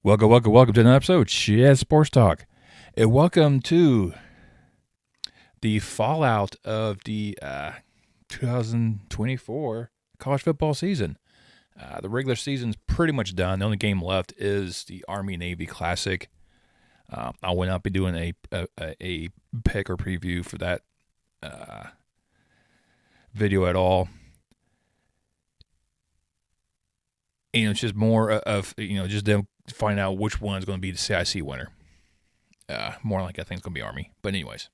Welcome to another episode of Chaz Sports Talk. And welcome to the fallout of the 2024 college football season. The regular season's pretty much done. The only game left is the Army-Navy Classic. I will not be doing a pick or preview for that video at all. And it's just more of, just them find out which one is going to be the CIC winner. More like I think it's going to be Army. But anyways,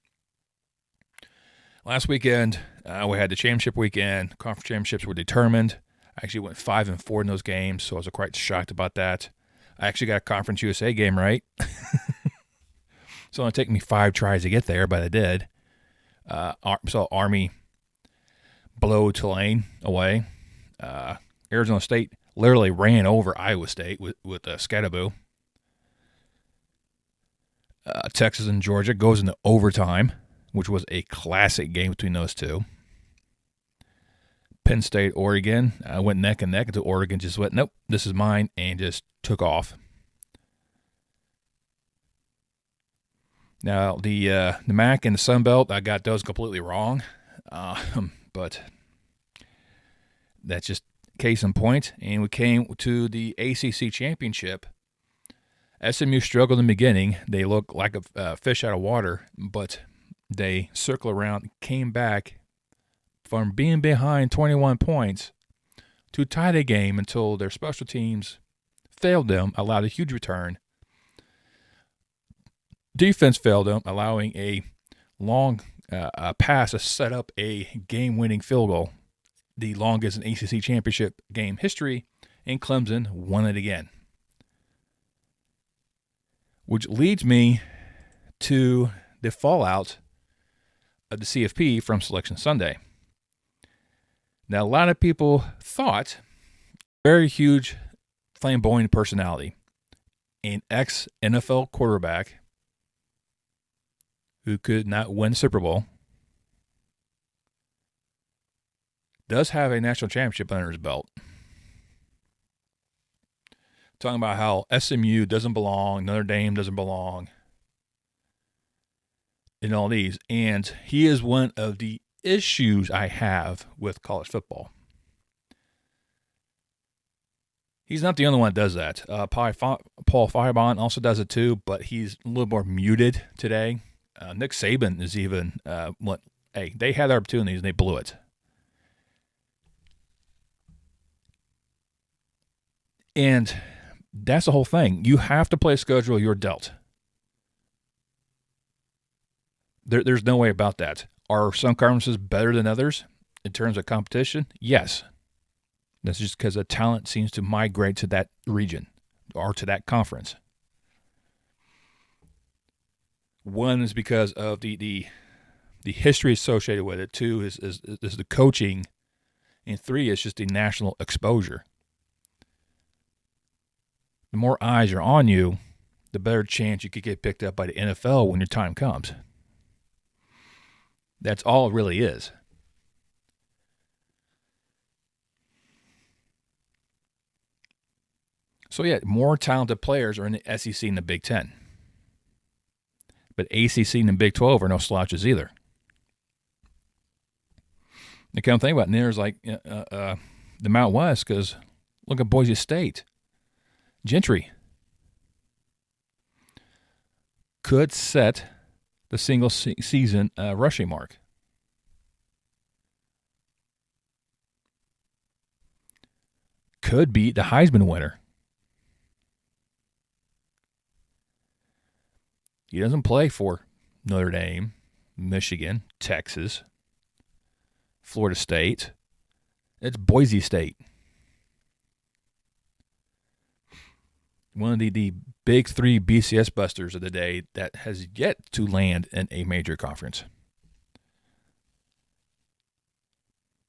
last weekend we had the championship weekend. Conference championships were determined. I actually went 5-4 in those games, so I was quite shocked about that. I actually got a Conference USA game right. It's only taken me 5 tries to get there, but I did. So Army blow Tulane away. Arizona State literally ran over Iowa State with Scattaboo. Texas and Georgia goes into overtime, which was a classic game between those two. Penn State, Oregon went neck and neck until Oregon just went, nope, this is mine, and just took off. Now, the MAC and the Sun Belt, I got those completely wrong, but that's just case in point. And we came to the ACC Championship. SMU struggled in the beginning. They looked like a fish out of water, but they circled around, came back from being behind 21 points to tie the game until their special teams failed them, allowed a huge return. Defense failed them, allowing a long pass to set up a game-winning field goal, the longest in ACC championship game history, and Clemson won it again. Which leads me to the fallout of the CFP from Selection Sunday. Now, a lot of people thought very huge, flamboyant personality, an ex-NFL quarterback who could not win Super Bowl, does have a national championship under his belt. Talking about how SMU doesn't belong, Notre Dame doesn't belong, in all these. And he is one of the issues I have with college football. He's not the only one that does that. Paul Firebon also does it too, but he's a little more muted today. Nick Saban is even, they had their opportunities and they blew it. And that's the whole thing. You have to play a schedule you're dealt. There's no way about that. Are some conferences better than others in terms of competition? Yes. That's just because the talent seems to migrate to that region or to that conference. One is because of the history associated with it. 2 is the coaching. And 3 is just the national exposure. The more eyes are on you, the better chance you could get picked up by the NFL when your time comes. That's all it really is. So, yeah, more talented players are in the SEC and the Big Ten. But ACC and the Big 12 are no slouches either. The kind of thing about it, there's like the Mount West, because look at Boise State. Gentry could set the single season rushing mark. Could beat the Heisman winner. He doesn't play for Notre Dame, Michigan, Texas, Florida State. It's Boise State. One of the big 3 BCS busters of the day that has yet to land in a major conference.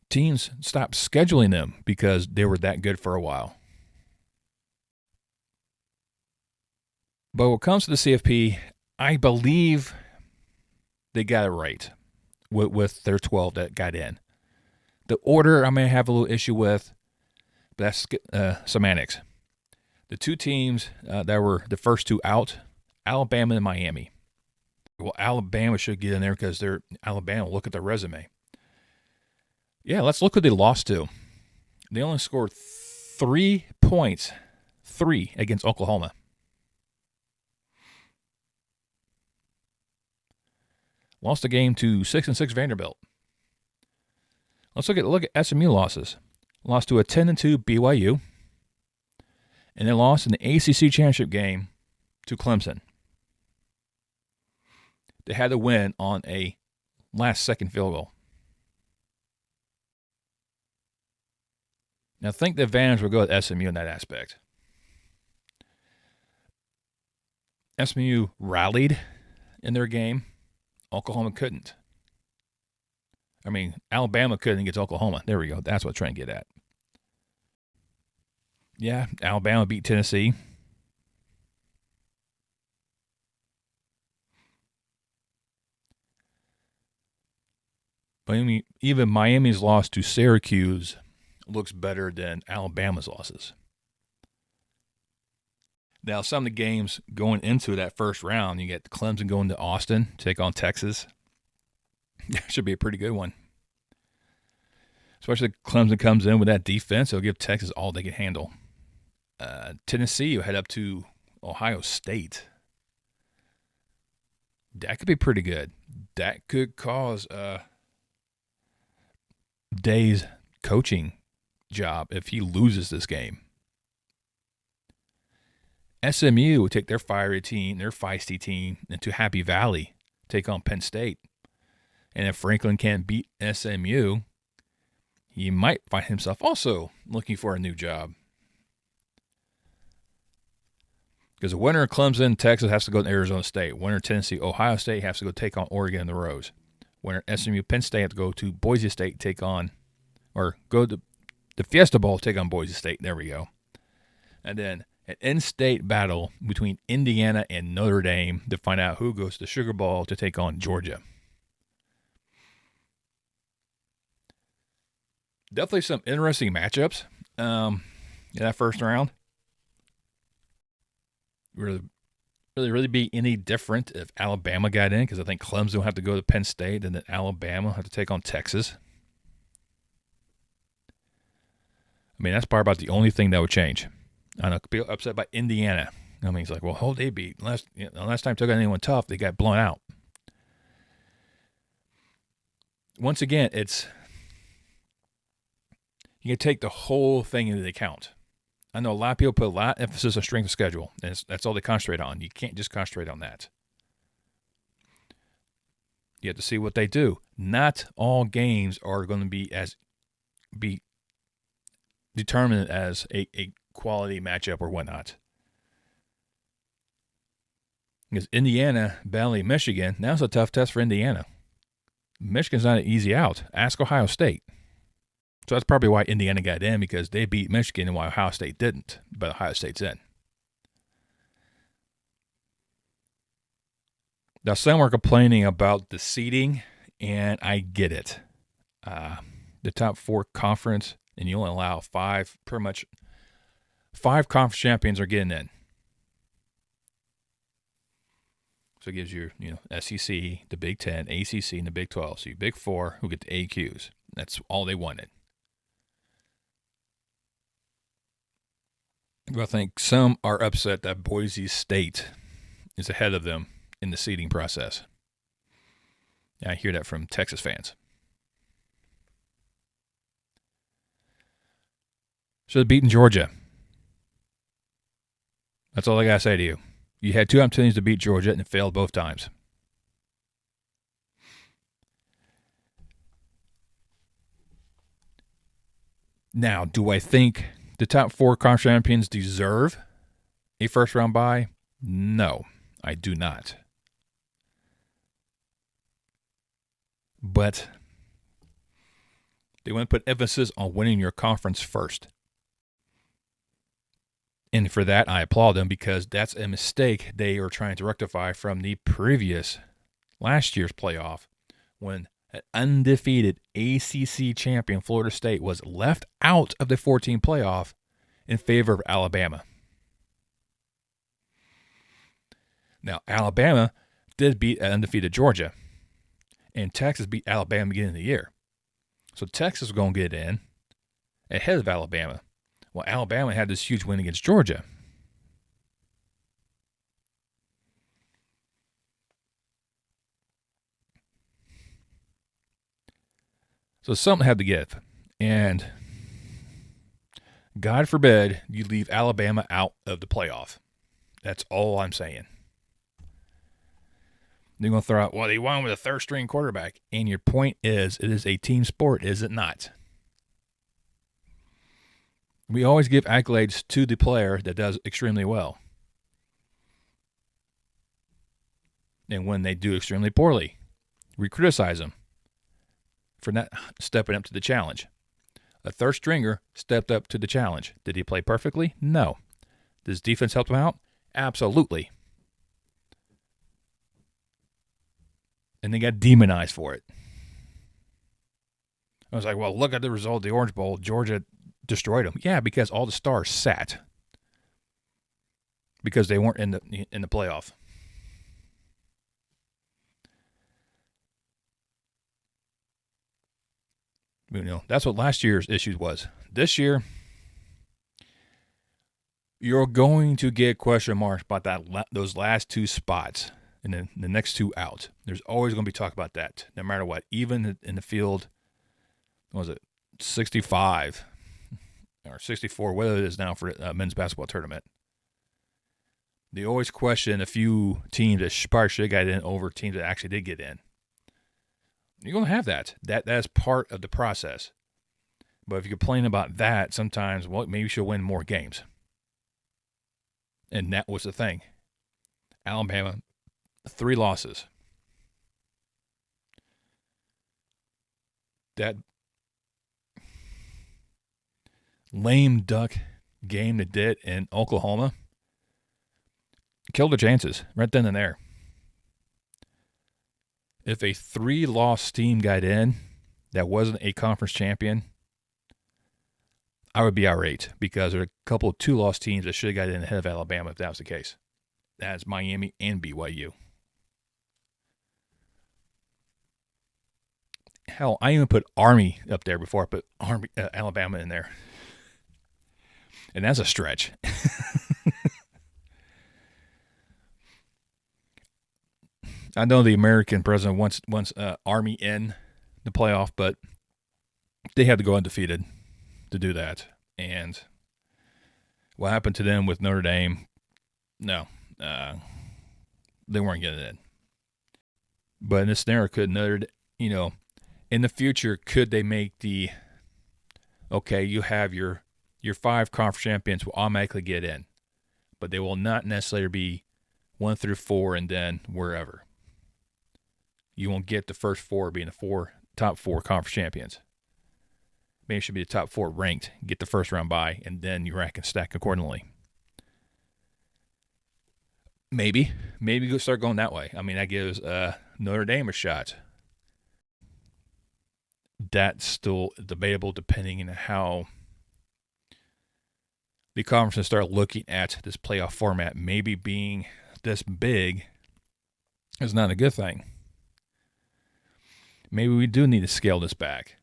Teams stopped scheduling them because they were that good for a while. But when it comes to the CFP, I believe they got it right with their 12 that got in. The order I may have a little issue with, but that's semantics. The two teams that were the first two out, Alabama and Miami. Well, Alabama should get in there because they're Alabama. Look at their resume. Yeah, let's look what they lost to. They only scored 3 points, 3 against Oklahoma. Lost the game to 6-6 Vanderbilt. Let's look at SMU losses. Lost to a 10-2 BYU. And they lost in the ACC Championship Game to Clemson. They had to win on a last-second field goal. Now, I think the advantage will go with SMU in that aspect. SMU rallied in their game. Oklahoma couldn't. I mean, Alabama couldn't against Oklahoma. There we go. That's what I'm trying to get at. Yeah, Alabama beat Tennessee. But even Miami's loss to Syracuse looks better than Alabama's losses. Now, some of the games going into that first round, you get Clemson going to Austin, take on Texas. That should be a pretty good one. Especially if Clemson comes in with that defense, it'll give Texas all they can handle. Tennessee will head up to Ohio State. That could be pretty good. That could cause Day's coaching job if he loses this game. SMU would take their fiery team, their feisty team, into Happy Valley, take on Penn State. And if Franklin can't beat SMU, he might find himself also looking for a new job. Because the winner of Clemson, Texas has to go to Arizona State. Winner Tennessee, Ohio State has to go take on Oregon in the Rose. Winner SMU, Penn State have to go to Boise State, go to the Fiesta Bowl, take on Boise State. There we go. And then an in-state battle between Indiana and Notre Dame to find out who goes to Sugar Bowl to take on Georgia. Definitely some interesting matchups in that first round. Really be any different if Alabama got in, because I think Clemson will have to go to Penn State, and then Alabama will have to take on Texas. I mean, that's probably about the only thing that would change. I know, could be upset by Indiana. I mean, it's like, well, who they beat? Last time took on anyone tough, they got blown out. Once again, you can take the whole thing into account. I know a lot of people put a lot of emphasis on strength of schedule, and that's all they concentrate on. You can't just concentrate on that. You have to see what they do. Not all games are going to be determined as a quality matchup or whatnot. Because Indiana battling Michigan, now's a tough test for Indiana. Michigan's not an easy out. Ask Ohio State. So that's probably why Indiana got in, because they beat Michigan and why Ohio State didn't, but Ohio State's in. Now, some were complaining about the seeding, and I get it. The top 4 conference, and you only allow 5 conference champions are getting in. So it gives you, SEC, the Big 10, ACC, and the Big 12. So your Big 4 who get the AQs. That's all they wanted. But I think some are upset that Boise State is ahead of them in the seeding process. I hear that from Texas fans. Should have beaten Georgia. That's all I got to say to you. You had 2 opportunities to beat Georgia and it failed both times. Now, do I think the top 4 conference champions deserve a first-round bye? No, I do not. But they want to put emphasis on winning your conference first. And for that, I applaud them, because that's a mistake they are trying to rectify from the last year's playoff, when an undefeated ACC champion Florida State was left out of the 14 playoff in favor of Alabama. Now, Alabama did beat undefeated Georgia, and Texas beat Alabama beginning of the year. So Texas was going to get in ahead of Alabama. Well, Alabama had this huge win against Georgia. So something had to give. And God forbid you leave Alabama out of the playoff. That's all I'm saying. They're going to throw out, well, they won with a third-string quarterback. And your point is, it is a team sport, is it not? We always give accolades to the player that does extremely well. And when they do extremely poorly, we criticize them for not stepping up to the challenge. A third stringer stepped up to the challenge. Did he play perfectly? No. Does defense help him out? Absolutely. And they got demonized for it. I was like, well, look at the result of the Orange Bowl. Georgia destroyed them. Yeah, because all the stars sat. Because they weren't in the playoff. You know, that's what last year's issue was. This year, you're going to get question marks about those last two spots and then the next two out. There's always going to be talk about that, no matter what. Even in the field, what was it, 65 or 64, whatever it is now for a men's basketball tournament. They always question a few teams that probably should have got in over teams that actually did get in. You're going to have that. That's part of the process. But if you complain about that, sometimes, well, maybe you should win more games. And that was the thing. Alabama, 3 losses. That lame duck game they did in Oklahoma killed their chances right then and there. If a 3-loss team got in that wasn't a conference champion, I would be irate because there are a couple of 2-loss teams that should have got in ahead of Alabama if that was the case. That's Miami and BYU. Hell, I even put Army up there before I put Alabama in there. And that's a stretch. I know the American president wants Army in the playoff, but they had to go undefeated to do that. And what happened to them with Notre Dame, no, they weren't getting in. But in this scenario, could Notre, in the future, could they make you have your 5 conference champions will automatically get in, but they will not necessarily be 1 through 4 and then wherever. You won't get the first 4 being the top 4 conference champions. Maybe it should be the top 4 ranked, get the first round bye, and then you rank and stack accordingly. Maybe go start going that way. I mean, that gives Notre Dame a shot. That's still debatable depending on how the conferences start looking at this playoff format. Maybe being this big is not a good thing. Maybe we do need to scale this back.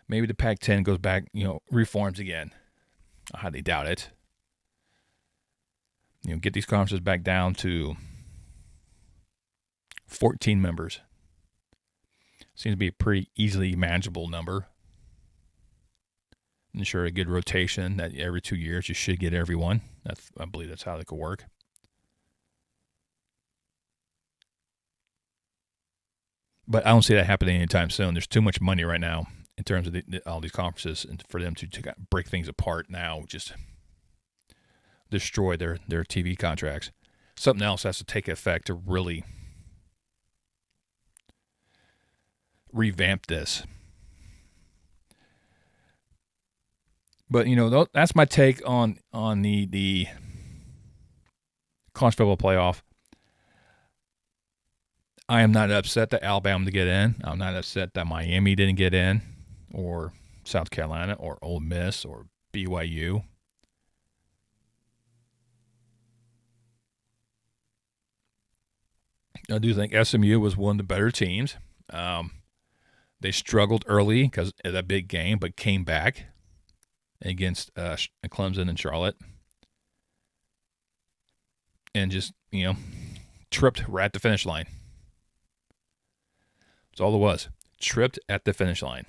Maybe the Pac-10 goes back, reforms again. I highly doubt it. Get these conferences back down to 14 members. Seems to be a pretty easily manageable number. Ensure a good rotation that every 2 years you should get everyone. I believe that's how they could work. But I don't see that happening anytime soon. There's too much money right now in terms of all these conferences, and for them to break things apart now, just destroy their TV contracts. Something else has to take effect to really revamp this. But that's my take on the college football playoff. I am not upset that Alabama didn't get in. I'm not upset that Miami didn't get in, or South Carolina, or Ole Miss, or BYU. I do think SMU was one of the better teams. They struggled early because of that big game, but came back against Clemson and Charlotte. And just, tripped right at the finish line. That's all it was. Tripped at the finish line.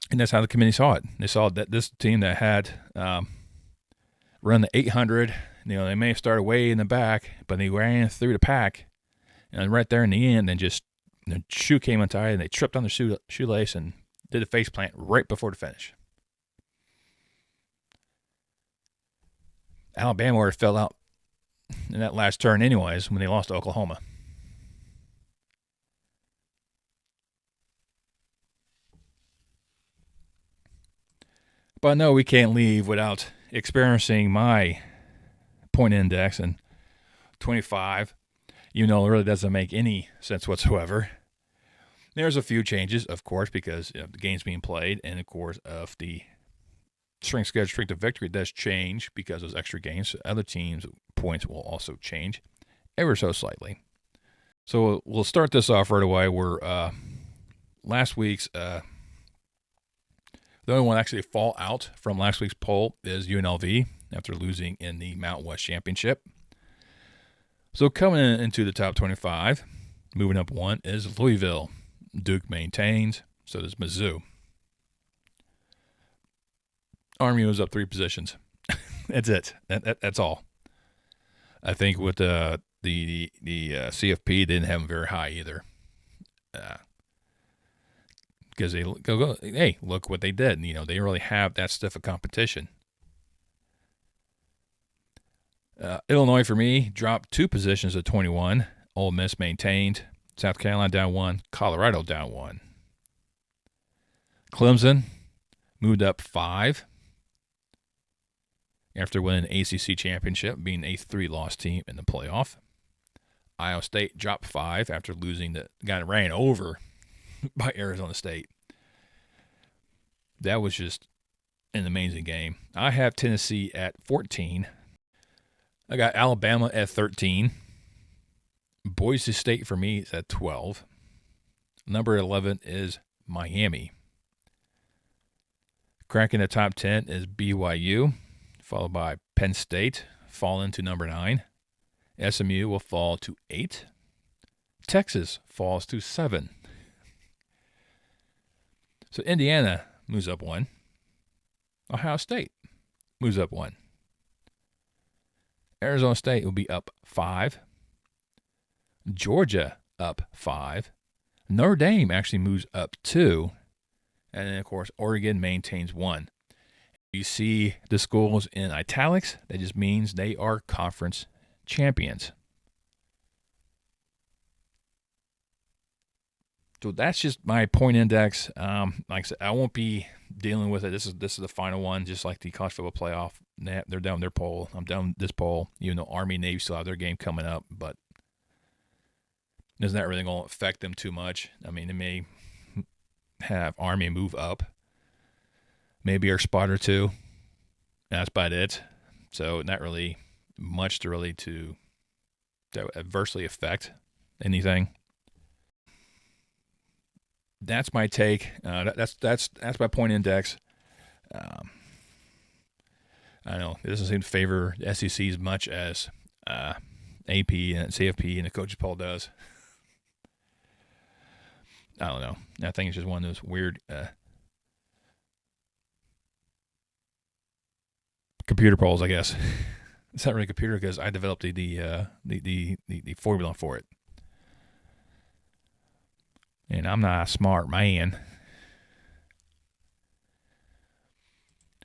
And that's how the committee saw it. They saw that this team that had run the 800, they may have started way in the back, but they ran through the pack. And right there in the end, then just the shoe came untied, and they tripped on their shoelace and did a face plant right before the finish. Alabama already fell out in that last turn anyways when they lost to Oklahoma. But no, we can't leave without experiencing my point index and 25, it really doesn't make any sense whatsoever. There's a few changes, of course, because the game's being played, and of course, of the strength of victory does change because of those extra games. So other teams' points will also change ever so slightly. So we'll start this off right away. We're last week's the only one actually to fall out from last week's poll is UNLV after losing in the Mountain West Championship. So coming into the top 25, moving up one is Louisville. Duke maintains, so does Mizzou. Army was up 3 positions. That's it. That's all. I think with the CFP, they didn't have them very high either. Because they go, hey, look what they did. They didn't really have that stiff a competition. Illinois, for me, dropped 2 positions to 21. Ole Miss maintained. South Carolina down 1. Colorado down 1. Clemson moved up 5 after winning the ACC Championship, being a 3-loss team in the playoff. Iowa State dropped 5 after losing got ran over by Arizona State. That was just an amazing game. I have Tennessee at 14. I got Alabama at 13. Boise State for me is at 12. Number 11 is Miami. Cracking the top 10 is BYU, followed by Penn State, falling to number 9. SMU will fall to 8. Texas falls to 7. So Indiana moves up 1. Ohio State moves up 1. Arizona State will be up 5. Georgia up 5. Notre Dame actually moves up 2. And then, of course, Oregon maintains 1. You see the schools in italics. That just means they are conference champions. So that's just my point index. Like I said, I won't be dealing with it. This is the final one, just like the college football playoff. They're down their poll. I'm down this poll. Army, Navy still have their game coming up, but it's not really going to affect them too much. I mean, they may have Army move up, maybe a spot or 2. That's about it. So not really much to adversely affect anything. That's my take. That's my point index. I know it doesn't seem to favor the SEC as much as AP and CFP and the coaches poll does. I don't know. I think it's just one of those weird computer polls, I guess. It's not really a computer because I developed the formula for it. And I'm not a smart man.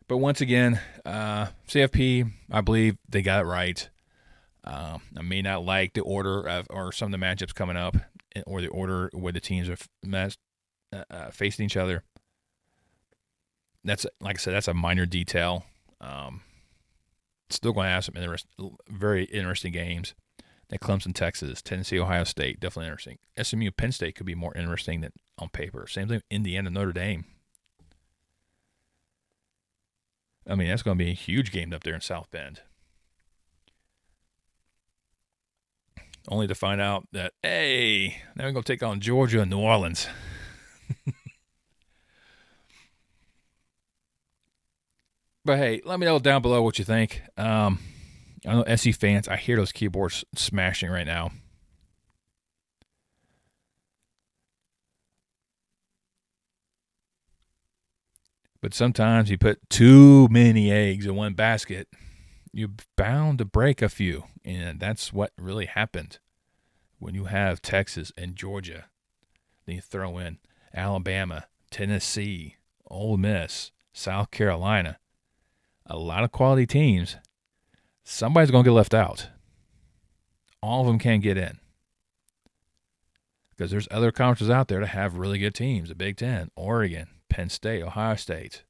But once again, CFP, I believe they got it right. I may not like the order or some of the matchups coming up, or the order where the teams are facing each other. That's, like I said, that's a minor detail. Still going to have some very interesting games. Like Clemson, Texas, Tennessee, Ohio State, definitely interesting. SMU, Penn State could be more interesting than on paper. Same thing, Indiana, Notre Dame. I mean, that's going to be a huge game up there in South Bend. Only to find out that, hey, now we're going to take on Georgia and New Orleans. But hey, let me know down below what you think. I know SC fans, I hear those keyboards smashing right now. But sometimes you put too many eggs in one basket, you're bound to break a few. And that's what really happened when you have Texas and Georgia. Then you throw in Alabama, Tennessee, Ole Miss, South Carolina. A lot of quality teams. Somebody's going to get left out. All of them can't get in. Because there's other conferences out there that have really good teams. The Big Ten, Oregon, Penn State, Ohio State.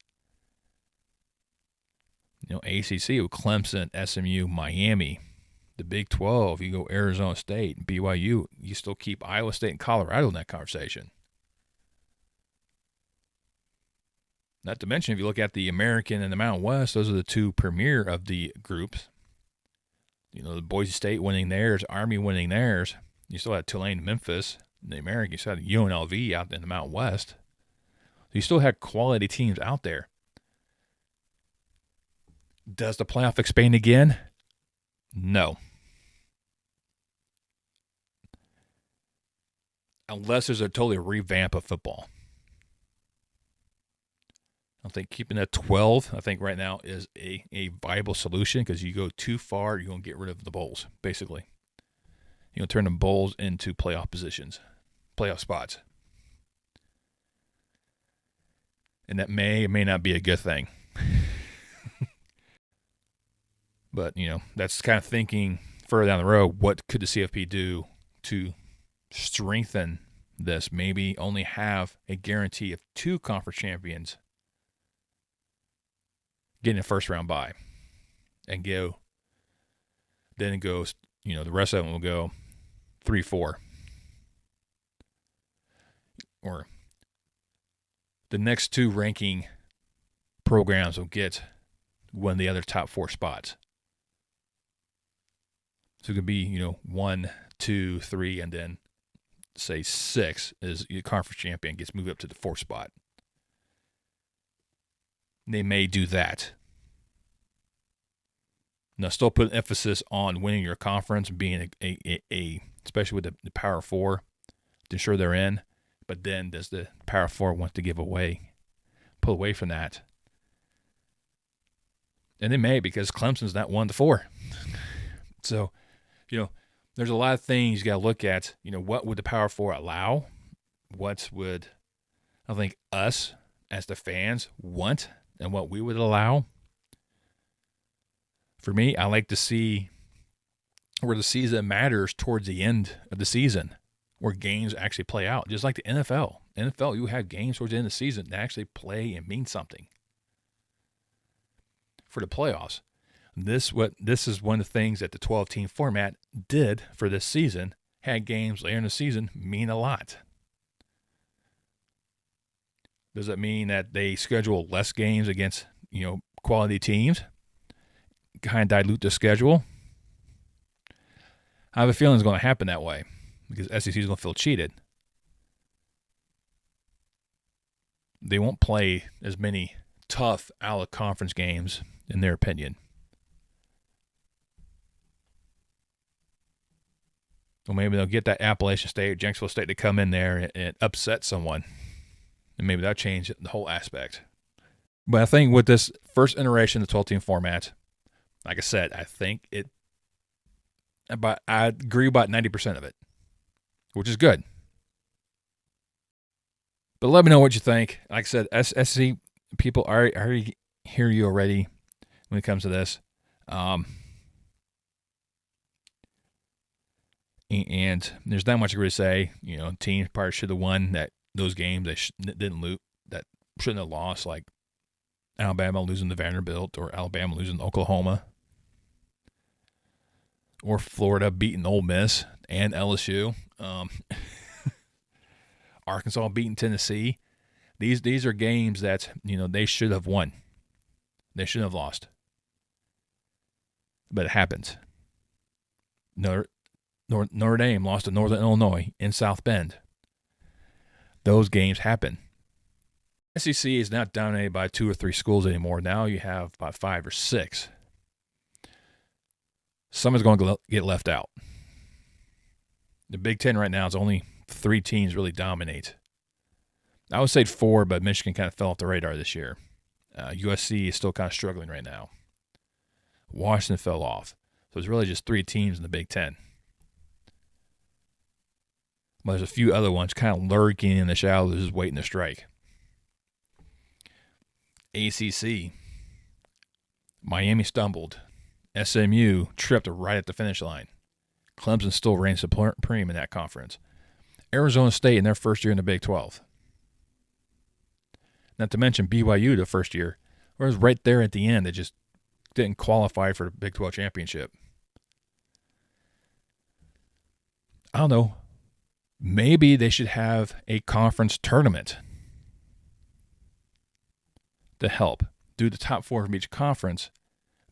ACC with Clemson, SMU, Miami. The Big 12, you go Arizona State, BYU. You still keep Iowa State and Colorado in that conversation. Not to mention, if you look at the American and the Mountain West, those are the two premier of the groups. The Boise State winning theirs, Army winning theirs. You still had Tulane and Memphis in the American. You still had UNLV out in the Mountain West. So you still had quality teams out there. Does the playoff expand again? No. Unless there's a totally revamp of football. I think keeping that 12, I think right now is a viable solution, because you go too far, you're going to get rid of the bowls, basically. You're going to turn the bowls into playoff positions, playoff spots. And that may or may not be a good thing. But, that's kind of thinking further down the road. What could the CFP do to strengthen this? Maybe only have a guarantee of 2 conference champions getting a first-round bye, and then it goes, the rest of them will go 3-4. Or the next 2 ranking programs will get one of the other top 4 spots. So it could be, 1, 2, 3, and then say 6 is your conference champion gets moved up to the 4th spot. They may do that. Now, still put an emphasis on winning your conference, being a especially with the Power 4, to ensure they're in. But then does the Power 4 want to pull away from that? And they may, because Clemson's not 1-4. So, there's a lot of things you got to look at. What would the Power 4 allow? What would, I think, us as the fans want, and what we would allow? For me, I like to see where the season matters towards the end of the season, where games actually play out, just like the NFL. NFL, you have games towards the end of the season that actually play and mean something. For the playoffs, this is one of the things that the 12-team format did for this season. Had games later in the season mean a lot. Does that mean that they schedule less games against, quality teams? Kind of dilute the schedule? I have a feeling it's going to happen that way, because SEC is going to feel cheated. They won't play as many tough out-of-conference games, in their opinion. Or maybe they'll get that Appalachian State or Jenksville State to come in there and upset someone. And maybe that'll change the whole aspect. But I think with this first iteration of the 12-team format, like I said, I think I agree about 90% of it, which is good. But let me know what you think. Like I said, SC people, I already hear you already when it comes to this. And there's not much to really say. Teams probably should have won those games they didn't lose, that shouldn't have lost, like Alabama losing to Vanderbilt, or Alabama losing to Oklahoma, or Florida beating Ole Miss and LSU. Arkansas beating Tennessee. These are games that they should have won. They shouldn't have lost. But it happens. Notre Dame lost to Northern Illinois in South Bend. Those games happen. SEC is not dominated by 2 or 3 schools anymore. Now you have about 5 or 6. Someone's going to get left out. The Big Ten right now is only 3 teams really dominate. I would say 4, but Michigan kind of fell off the radar this year. USC is still kind of struggling right now. Washington fell off. So it's really just 3 teams in the Big Ten. But there's a few other ones kind of lurking in the shadows, just waiting to strike. ACC. Miami stumbled. SMU tripped right at the finish line. Clemson still reigns supreme in that conference. Arizona State in their first year in the Big 12. Not to mention BYU the first year, whereas right there at the end, they just didn't qualify for the Big 12 championship. I don't know. Maybe they should have a conference tournament to help. Do the top 4 from each conference,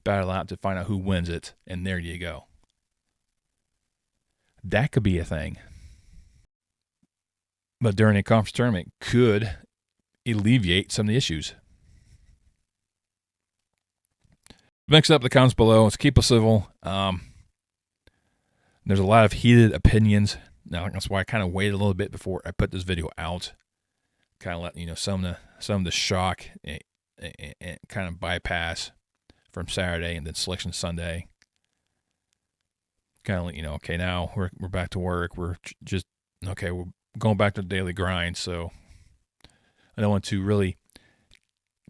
battle out to find out who wins it, and there you go. That could be a thing. But during a conference tournament could alleviate some of the issues. Mix up the comments below. Let's keep it civil. There's a lot of heated opinions. Now that's why I kind of waited a little bit before I put this video out. Kind of let some of the shock and kind of bypass from Saturday and then Selection Sunday. Kind of okay, now we're back to work. We're just we're going back to the daily grind. So I don't want to really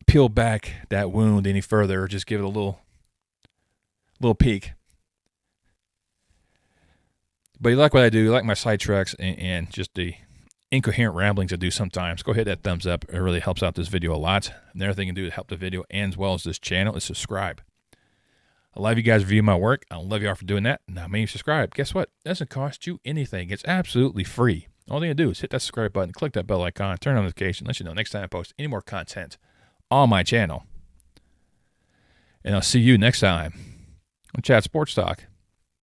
peel back that wound any further, or just give it a little peek. But you like what I do, you like my sidetracks and just the incoherent ramblings I do sometimes, go hit that thumbs up. It really helps out this video a lot. Another thing you can do to help the video and as well as this channel is subscribe. I love you guys reviewing my work. I love you all for doing that. Now, when you subscribe, guess what? It doesn't cost you anything. It's absolutely free. All you got to do is hit that subscribe button, click that bell icon, turn on notification, let you know next time I post any more content on my channel. And I'll see you next time on Chat Sports Talk.